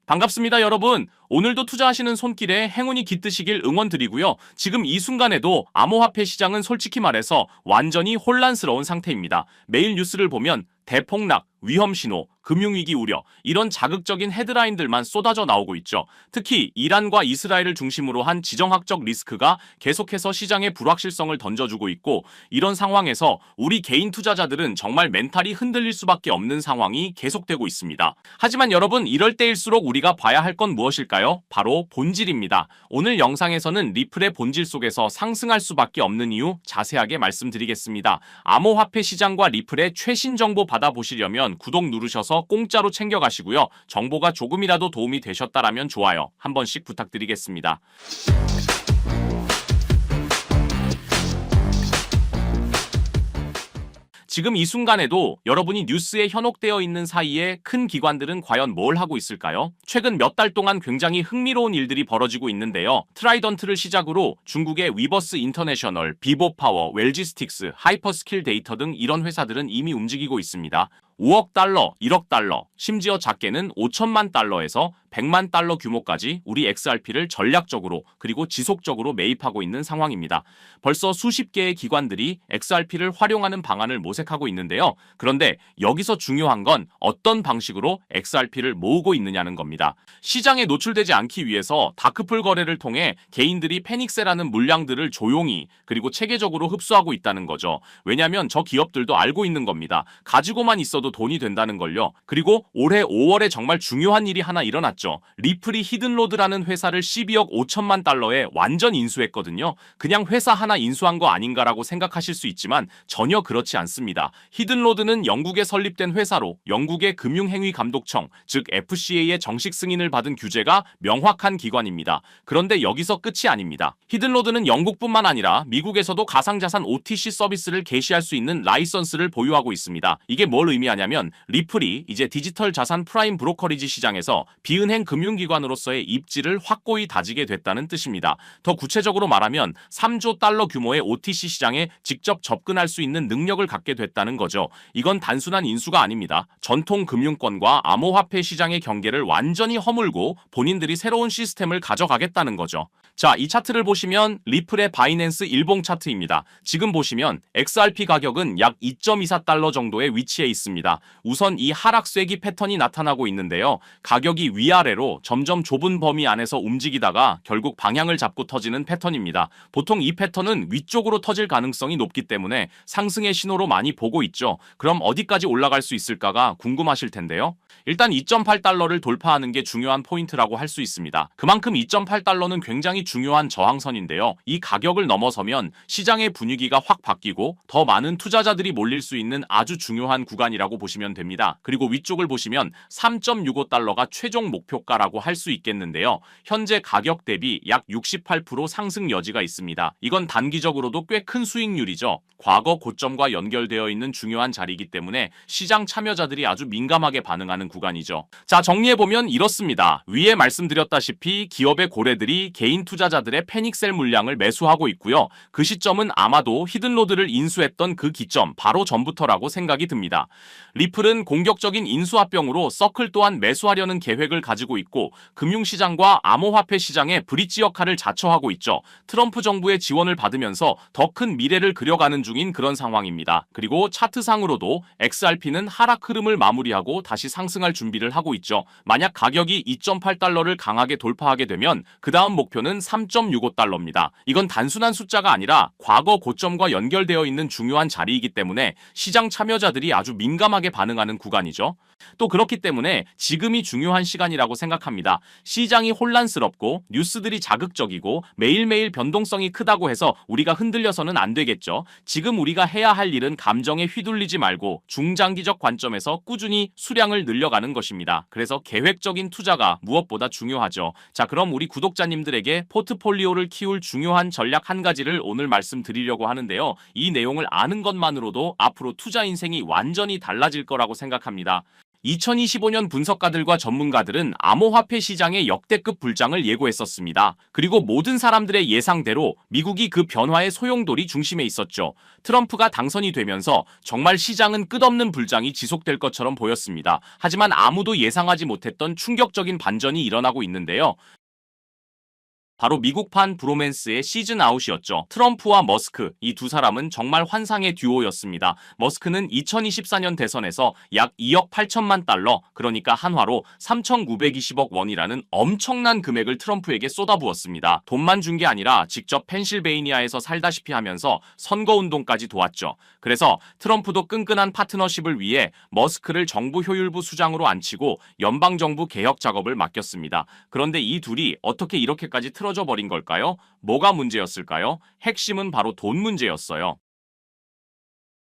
반갑습니다, 여러분. 오늘도 투자하시는 손길에 행운이 깃드시길 응원드리고요. 지금 이 순간에도 암호화폐 시장은 솔직히 말해서 완전히 혼란스러운 상태입니다. 매일 뉴스를 보면 대폭락, 위험 신호, 금융위기 우려, 이런 자극적인 헤드라인들만 쏟아져 나오고 있죠. 특히 이란과 이스라엘을 중심으로 한 지정학적 리스크가 계속해서 시장의 불확실성을 던져주고 있고, 이런 상황에서 우리 개인 투자자들은 정말 멘탈이 흔들릴 수밖에 없는 상황이 계속되고 있습니다. 하지만 여러분, 이럴 때일수록 우리가 봐야 할 건 무엇일까요? 바로 본질입니다. 오늘 영상에서는 리플의 본질 속에서 상승할 수밖에 없는 이유 자세하게 말씀드리겠습니다. 암호화폐 시장과 리플의 최신 정보 받아보시려면 구독 누르셔서 공짜로 챙겨가시고요. 정보가 조금이라도 도움이 되셨다라면 좋아요 한 번씩 부탁드리겠습니다. 지금 이 순간에도 여러분이 뉴스에 현혹되어 있는 사이에 큰 기관들은 과연 뭘 하고 있을까요? 최근 몇 달 동안 굉장히 흥미로운 일들이 벌어지고 있는데요. 트라이던트를 시작으로 중국의 위버스 인터내셔널, 비보파워, 웰지스틱스, 하이퍼스킬 데이터 등 이런 회사들은 이미 움직이고 있습니다. 5억 달러, 1억 달러, 심지어 작게는 5천만 달러에서 100만 달러 규모까지 우리 XRP를 전략적으로 그리고 지속적으로 매입하고 있는 상황입니다. 벌써 수십 개의 기관들이 XRP를 활용하는 방안을 모색하고 있는데요. 그런데 여기서 중요한 건 어떤 방식으로 XRP를 모으고 있느냐는 겁니다. 시장에 노출되지 않기 위해서 다크풀 거래를 통해 개인들이 패닉셀하는 물량들을 조용히 그리고 체계적으로 흡수하고 있다는 거죠. 왜냐하면 저 기업들도 알고 있는 겁니다. 가지고만 있어도 돈이 된다는 걸요. 그리고 올해 5월에 정말 중요한 일이 하나 일어났죠. 리플이 히든로드라는 회사를 12억 5천만 달러에 완전 인수했거든요. 그냥 회사 하나 인수한 거 아닌가라고 생각하실 수 있지만 전혀 그렇지 않습니다. 히든로드는 영국에 설립된 회사로 영국의 금융행위감독청, 즉 FCA의 정식 승인을 받은 규제가 명확한 기관입니다. 그런데 여기서 끝이 아닙니다. 히든로드는 영국뿐만 아니라 미국에서도 가상자산 OTC 서비스를 개시할 수 있는 라이선스를 보유하고 있습니다. 이게 뭘 의미하냐면 리플이 이제 디지털 자산 프라임 브로커리지 시장에서 비은행 금융기관으로서의 입지를 확고히 다지게 됐다는 뜻입니다. 더 구체적으로 말하면 3조 달러 규모의 OTC 시장에 직접 접근할 수 있는 능력을 갖게 됐다는 거죠. 이건 단순한 인수가 아닙니다. 전통 금융권과 암호화폐 시장의 경계를 완전히 허물고 본인들이 새로운 시스템을 가져가겠다는 거죠. 자, 이 차트를 보시면 리플의 바이낸스 일봉 차트입니다. 지금 보시면 XRP 가격은 약 2.24달러 정도의 위치에 있습니다. 우선 이 하락세기 패턴이 나타나고 있는데요. 가격이 위아래로 점점 좁은 범위 안에서 움직이다가 결국 방향을 잡고 터지는 패턴입니다. 보통 이 패턴은 위쪽으로 터질 가능성이 높기 때문에 상승의 신호로 많이 보고 있죠. 그럼 어디까지 올라갈 수 있을까가 궁금하실 텐데요. 일단 2.8달러를 돌파하는 게 중요한 포인트라고 할 수 있습니다. 그만큼 2.8달러는 굉장히 중요한 저항선인데요. 이 가격을 넘어서면 시장의 분위기가 확 바뀌고 더 많은 투자자들이 몰릴 수 있는 아주 중요한 구간이라고 보시면 됩니다. 그리고 위쪽을 보시면 3.65달러가 최종 목표가라고 할 수 있겠는데요. 현재 가격 대비 약 68% 상승 여지가 있습니다. 이건 단기적으로도 꽤 큰 수익률이죠. 과거 고점과 연결되어 있는 중요한 자리이기 때문에 시장 참여자들이 아주 민감하게 반응하는 구간이죠. 자, 정리해보면 이렇습니다. 위에 말씀드렸다시피 기업의 고래들이 개인 투자자들의 패닉셀 물량을 매수하고 있고요. 그 시점은 아마도 히든로드를 인수했던 그 기점 바로 전부터라고 생각이 듭니다. 리플은 공격적인 인수합병으로 서클 또한 매수하려는 계획을 가지고 있고 금융시장과 암호화폐 시장의 브릿지 역할을 자처하고 있죠. 트럼프 정부의 지원을 받으면서 더 큰 미래를 그려가는 중인 그런 상황입니다. 그리고 차트상으로도 XRP는 하락 흐름을 마무리하고 다시 상승할 준비를 하고 있죠. 만약 가격이 2.8달러를 강하게 돌파하게 되면 그 다음 목표는 3.65달러입니다. 이건 단순한 숫자가 아니라 과거 고점과 연결되어 있는 중요한 자리이기 때문에 시장 참여자들이 아주 민감하게 반응하는 구간이죠. 또 그렇기 때문에 지금이 중요한 시간이라고 생각합니다. 시장이 혼란스럽고 뉴스들이 자극적이고 매일매일 변동성이 크다고 해서 우리가 흔들려서는 안 되겠죠. 지금 우리가 해야 할 일은 감정에 휘둘리지 말고 중장기적 관점에서 꾸준히 수량을 늘려가는 것입니다. 그래서 계획적인 투자가 무엇보다 중요하죠. 자, 그럼 우리 구독자님들에게 포트폴리오를 키울 중요한 전략 한 가지를 오늘 말씀드리려고 하는데요. 이 내용을 아는 것만으로도 앞으로 투자 인생이 완전히 달라질 거라고 생각합니다. 2025년 분석가들과 전문가들은 암호화폐 시장의 역대급 불장을 예고했었습니다. 그리고 모든 사람들의 예상대로 미국이 그 변화의 소용돌이 중심에 있었죠. 트럼프가 당선이 되면서 정말 시장은 끝없는 불장이 지속될 것처럼 보였습니다. 하지만 아무도 예상하지 못했던 충격적인 반전이 일어나고 있는데요. 바로 미국판 브로맨스의 시즌 아웃이었죠. 트럼프와 머스크, 이 두 사람은 정말 환상의 듀오였습니다. 머스크는 2024년 대선에서 약 2억 8천만 달러, 그러니까 한화로 3,920억 원이라는 엄청난 금액을 트럼프에게 쏟아부었습니다. 돈만 준 게 아니라 직접 펜실베이니아에서 살다시피 하면서 선거운동까지 도왔죠. 그래서 트럼프도 끈끈한 파트너십을 위해 머스크를 정부 효율부 수장으로 앉히고 연방정부 개혁 작업을 맡겼습니다. 그런데 이 둘이 어떻게 이렇게까지 틀어져 버린 걸까요? 뭐가 문제였을까요? 핵심은 바로 돈 문제였어요.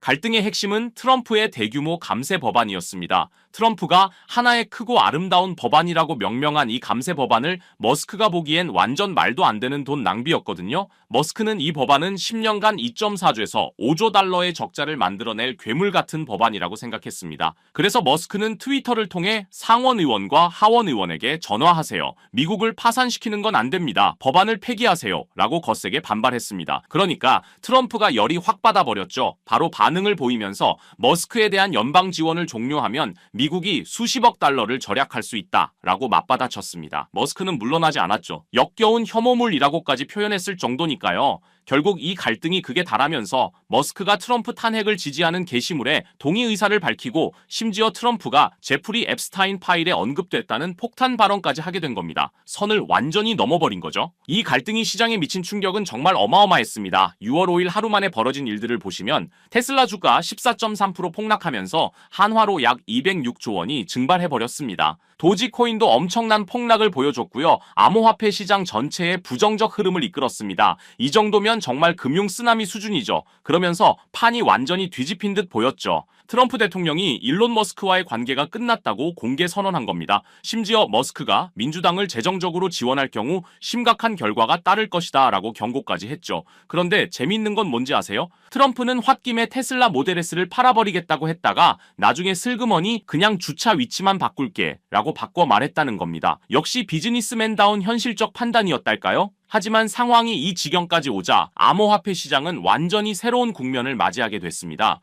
갈등의 핵심은 트럼프의 대규모 감세 법안이었습니다. 트럼프가 하나의 크고 아름다운 법안이라고 명명한 이 감세 법안을 머스크가 보기엔 완전 말도 안 되는 돈 낭비였거든요. 머스크는 이 법안은 10년간 2.4조에서 5조 달러의 적자를 만들어낼 괴물 같은 법안이라고 생각했습니다. 그래서 머스크는 트위터를 통해 상원 의원과 하원 의원에게 전화하세요. 미국을 파산시키는 건 안 됩니다. 법안을 폐기하세요. 라고 거세게 반발했습니다. 그러니까 트럼프가 열이 확 받아버렸죠. 바로 반응을 보이면서 머스크에 대한 연방 지원을 종료하면 미국이 수십억 달러를 절약할 수 있다라고 맞받아쳤습니다. 머스크는 물러나지 않았죠. 역겨운 혐오물이라고까지 표현했을 정도니까요. 결국 이 갈등이 극에 달하면서 머스크가 트럼프 탄핵을 지지하는 게시물에 동의 의사를 밝히고 심지어 트럼프가 제프리 앱스타인 파일에 언급됐다는 폭탄 발언까지 하게 된 겁니다. 선을 완전히 넘어버린 거죠. 이 갈등이 시장에 미친 충격은 정말 어마어마했습니다. 6월 5일 하루 만에 벌어진 일들을 보시면 테슬라 주가 14.3% 폭락하면서 한화로 약 206조 원이 증발해버렸습니다. 도지코인도 엄청난 폭락을 보여줬고요. 암호화폐 시장 전체에 부정적 흐름을 이끌었습니다. 이 정도면 정말 금융 쓰나미 수준이죠. 그러면서 판이 완전히 뒤집힌 듯 보였죠. 트럼프 대통령이 일론 머스크와의 관계가 끝났다고 공개 선언한 겁니다. 심지어 머스크가 민주당을 재정적으로 지원할 경우 심각한 결과가 따를 것이다 라고 경고까지 했죠. 그런데 재밌는 건 뭔지 아세요? 트럼프는 홧김에 테슬라 모델 S를 팔아버리겠다고 했다가 나중에 슬그머니 그냥 주차 위치만 바꿀게 라고 바꿔 말했다는 겁니다. 역시 비즈니스맨다운 현실적 판단이었달까요? 하지만 상황이 이 지경까지 오자 암호화폐 시장은 완전히 새로운 국면을 맞이하게 됐습니다.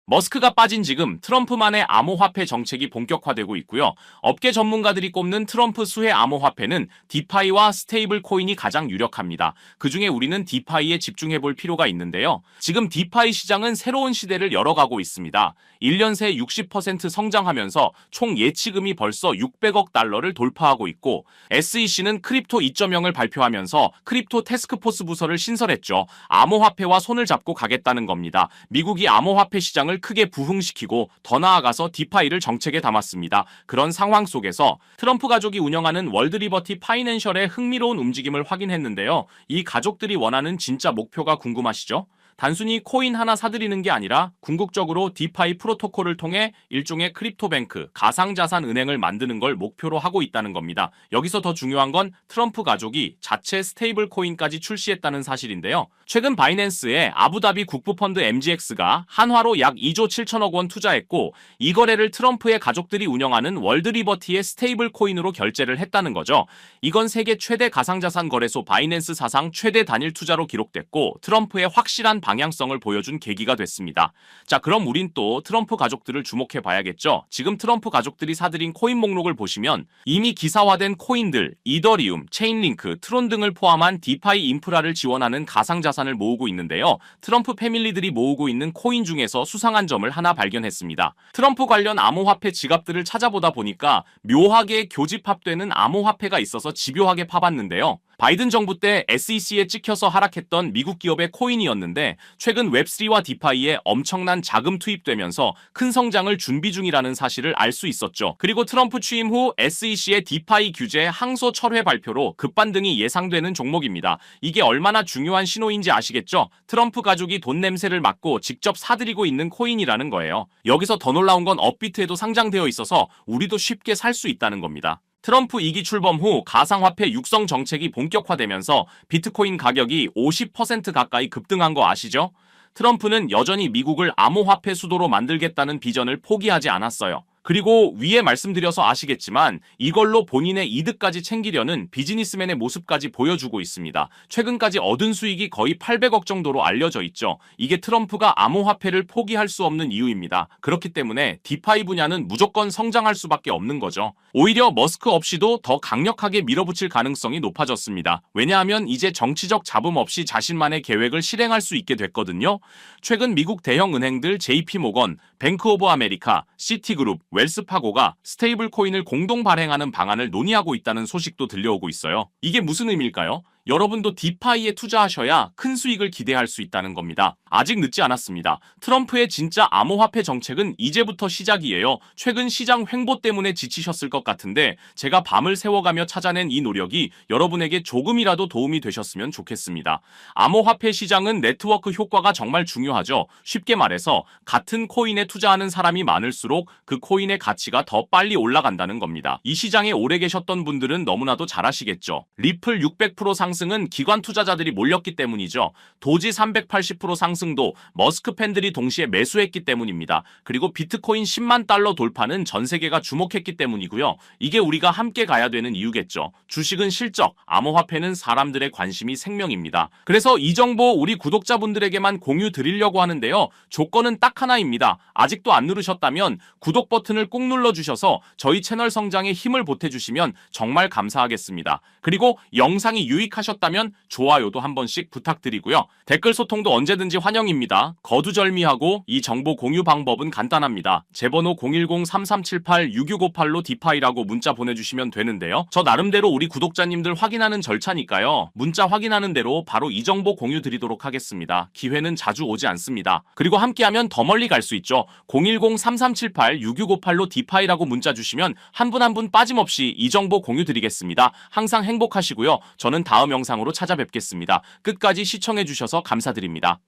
머스크가 빠진 지금 트럼프만의 암호화폐 정책이 본격화되고 있고요. 업계 전문가들이 꼽는 트럼프 수혜 암호화폐는 디파이와 스테이블 코인이 가장 유력합니다. 그중에 우리는 디파이에 집중해볼 필요가 있는데요. 지금 디파이 시장은 새로운 시대를 열어가고 있습니다. 1년 새 60% 성장하면서 총 예치금이 벌써 600억 달러를 돌파하고 있고 SEC는 크립토 2.0을 발표하면서 크립토 태스크포스 부서를 신설했죠. 암호화폐와 손을 잡고 가겠다는 겁니다. 미국이 암호화폐 시장을 크게 부흥시키고 더 나아가서 디파이를 정책에 담았습니다. 그런 상황 속에서 트럼프 가족이 운영하는 월드리버티 파이낸셜의 흥미로운 움직임을 확인했는데요. 이 가족들이 원하는 진짜 목표가 궁금하시죠? 단순히 코인 하나 사들이는 게 아니라 궁극적으로 디파이 프로토콜을 통해 일종의 크립토뱅크, 가상자산 은행을 만드는 걸 목표로 하고 있다는 겁니다. 여기서 더 중요한 건 트럼프 가족이 자체 스테이블 코인까지 출시했다는 사실인데요. 최근 바이낸스에 아부다비 국부펀드 MGX가 한화로 약 2조 7천억 원 투자했고 이 거래를 트럼프의 가족들이 운영하는 월드리버티의 스테이블 코인으로 결제를 했다는 거죠. 이건 세계 최대 가상자산 거래소 바이낸스 사상 최대 단일 투자로 기록됐고 트럼프의 확실한 방향성을 보여준 계기가 됐습니다. 자, 그럼 우린 또 트럼프 가족들을 주목해 봐야겠죠. 지금 트럼프 가족들이 사들인 코인 목록을 보시면 이미 기사화된 코인들, 이더리움, 체인링크, 트론 등을 포함한 디파이 인프라를 지원하는 가상자산을 모으고 있는데요. 트럼프 패밀리들이 모으고 있는 코인 중에서 수상한 점을 하나 발견했습니다. 트럼프 관련 암호화폐 지갑들을 찾아보다 보니까 묘하게 교집합되는 암호화폐가 있어서 집요하게 파봤는데요. 바이든 정부 때 SEC에 찍혀서 하락했던 미국 기업의 코인이었는데 최근 웹3와 디파이에 엄청난 자금 투입되면서 큰 성장을 준비 중이라는 사실을 알 수 있었죠. 그리고 트럼프 취임 후 SEC의 디파이 규제 항소 철회 발표로 급반등이 예상되는 종목입니다. 이게 얼마나 중요한 신호인지 아시겠죠? 트럼프 가족이 돈 냄새를 맡고 직접 사들이고 있는 코인이라는 거예요. 여기서 더 놀라운 건 업비트에도 상장되어 있어서 우리도 쉽게 살 수 있다는 겁니다. 트럼프 2기 출범 후 가상화폐 육성 정책이 본격화되면서 비트코인 가격이 50% 가까이 급등한 거 아시죠? 트럼프는 여전히 미국을 암호화폐 수도로 만들겠다는 비전을 포기하지 않았어요. 그리고 위에 말씀드려서 아시겠지만 이걸로 본인의 이득까지 챙기려는 비즈니스맨의 모습까지 보여주고 있습니다. 최근까지 얻은 수익이 거의 800억 정도로 알려져 있죠. 이게 트럼프가 암호화폐를 포기할 수 없는 이유입니다. 그렇기 때문에 디파이 분야는 무조건 성장할 수밖에 없는 거죠. 오히려 머스크 없이도 더 강력하게 밀어붙일 가능성이 높아졌습니다. 왜냐하면 이제 정치적 잡음 없이 자신만의 계획을 실행할 수 있게 됐거든요. 최근 미국 대형 은행들 JP모건, 뱅크 오브 아메리카, 시티그룹, 웰스파고가 스테이블 코인을 공동 발행하는 방안을 논의하고 있다는 소식도 들려오고 있어요. 이게 무슨 의미일까요? 여러분도 디파이에 투자하셔야 큰 수익을 기대할 수 있다는 겁니다. 아직 늦지 않았습니다. 트럼프의 진짜 암호화폐 정책은 이제부터 시작이에요. 최근 시장 횡보 때문에 지치셨을 것 같은데 제가 밤을 새워가며 찾아낸 이 노력이 여러분에게 조금이라도 도움이 되셨으면 좋겠습니다. 암호화폐 시장은 네트워크 효과가 정말 중요하죠. 쉽게 말해서 같은 코인에 투자하는 사람이 많을수록 그 코인의 가치가 더 빨리 올라간다는 겁니다. 이 시장에 오래 계셨던 분들은 너무나도 잘 아시겠죠. 리플 600% 상승은 기관 투자자들이 몰렸기 때문이죠. 도지 380% 상승도 머스크 팬들이 동시에 매수했기 때문입니다. 그리고 비트코인 10만 달러 돌파는 전 세계가 주목했기 때문이고요. 이게 우리가 함께 가야 되는 이유겠죠. 주식은 실적, 암호화폐는 사람들의 관심이 생명입니다. 그래서 이 정보 우리 구독자분들에게만 공유 드리려고 하는데요. 조건은 딱 하나입니다. 아직도 안 누르셨다면 구독 버튼을 꼭 눌러주셔서 저희 채널 성장에 힘을 보태주시면 정말 감사하겠습니다. 그리고 영상이 유익하셨다면 좋아요도 한 번씩 부탁드리고요. 댓글 소통도 언제든지 환영입니다. 거두절미하고 이 정보 공유 방법은 간단합니다. 제 번호 010-3378-6658로 디파이라고 문자 보내주시면 되는데요. 저 나름대로 우리 구독자님들 확인하는 절차니까요. 문자 확인하는 대로 바로 이 정보 공유 드리도록 하겠습니다. 기회는 자주 오지 않습니다. 그리고 함께하면 더 멀리 갈 수 있죠. 010-3378-6658로 디파이라고 문자 주시면 한 분 한 분 빠짐없이 이 정보 공유 드리겠습니다. 항상 행복하시고요. 저는 다음 영상으로 찾아뵙겠습니다. 끝까지 시청해주셔서 감사드립니다.